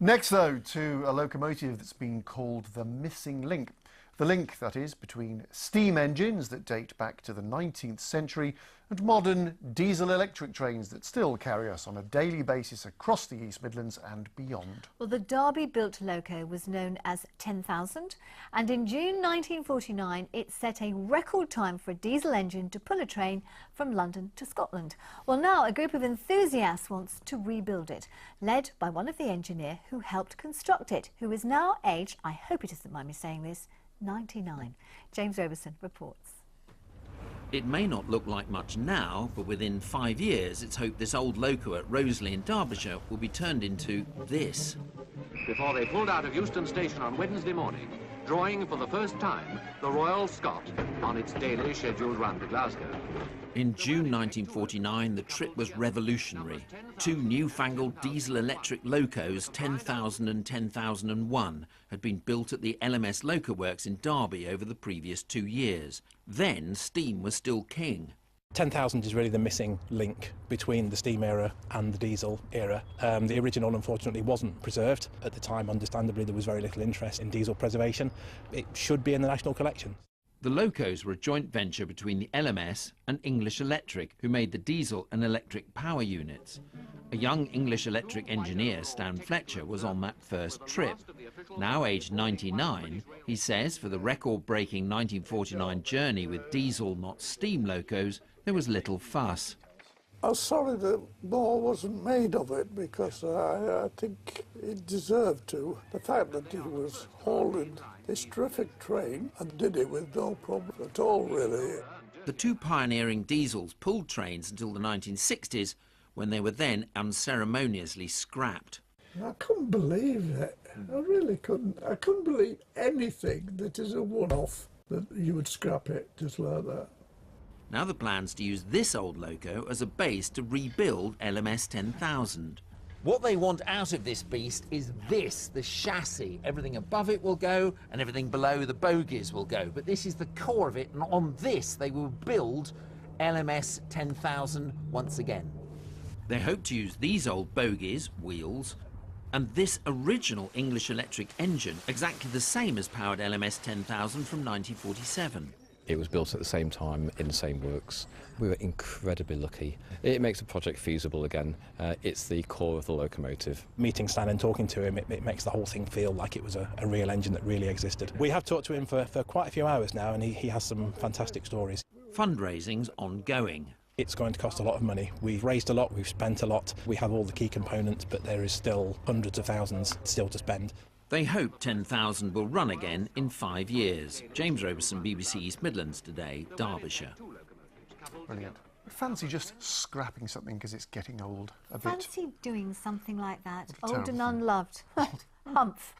Next, though, to a locomotive that's been called the missing link. The link, that is, between steam engines that date back to the 19th century and modern diesel-electric trains that still carry us on a daily basis across the East Midlands and beyond. Well, the Derby-built loco was known as 10,000, and in June 1949 it set a record time for a diesel engine to pull a train from London to Scotland. Well, now a group of enthusiasts wants to rebuild it, led by one of the engineers who helped construct it, who is now aged, I hope he doesn't mind me saying this, 99. James Robertson reports. It may not look like much now, but within 5 years it's hoped this old loco at Roseley in Derbyshire will be turned into this. Before they pulled out of Euston Station on Wednesday morning, drawing for the first time the Royal Scot on its daily scheduled run to Glasgow. In June 1949, the trip was revolutionary. Two newfangled diesel-electric locos, 10,000 and 10,001, had been built at the LMS Loco Works in Derby over the previous 2 years. Then steam was still king. 10,000 is really the missing link between the steam era and the diesel era. The original, unfortunately, wasn't preserved. At the time, understandably, there was very little interest in diesel preservation. It should be in the National Collection. The locos were a joint venture between the LMS and English Electric, who made the diesel and electric power units. A young English Electric engineer, Stan Fletcher, was on that first trip. Now aged 99, he says for the record-breaking 1949 journey with diesel, not steam locos, there was little fuss. I was sorry that more wasn't made of it because I think it deserved to. The fact that he was hauling this terrific train and did it with no problem at all, really. The two pioneering diesels pulled trains until the 1960s, when they were then unceremoniously scrapped. I couldn't believe it. I really couldn't. I couldn't believe anything that is a one-off, that you would scrap it just like that. Now the plan's to use this old loco as a base to rebuild LMS 10,000. What they want out of this beast is this, the chassis. Everything above it will go and everything below the bogies will go. But this is the core of it, and on this they will build LMS 10,000 once again. They hope to use these old bogies, wheels, and this original English Electric engine, exactly the same as powered LMS 10,000 from 1947. It was built at the same time in the same works. We were incredibly lucky. It makes the project feasible again. It's the core of the locomotive. Meeting Stan and talking to him, it makes the whole thing feel like it was a real engine that really existed. We have talked to him for quite a few hours now, and he has some fantastic stories. Fundraising's ongoing. It's going to cost a lot of money. We've raised a lot, we've spent a lot, we have all the key components, but there is still hundreds of thousands still to spend. They hope 10,000 will run again in 5 years. James Robertson, BBC East Midlands Today, Derbyshire. Brilliant. Fancy just scrapping something because it's getting old a bit. Fancy doing something like that, What a old and terrible thing. unloved. Humph.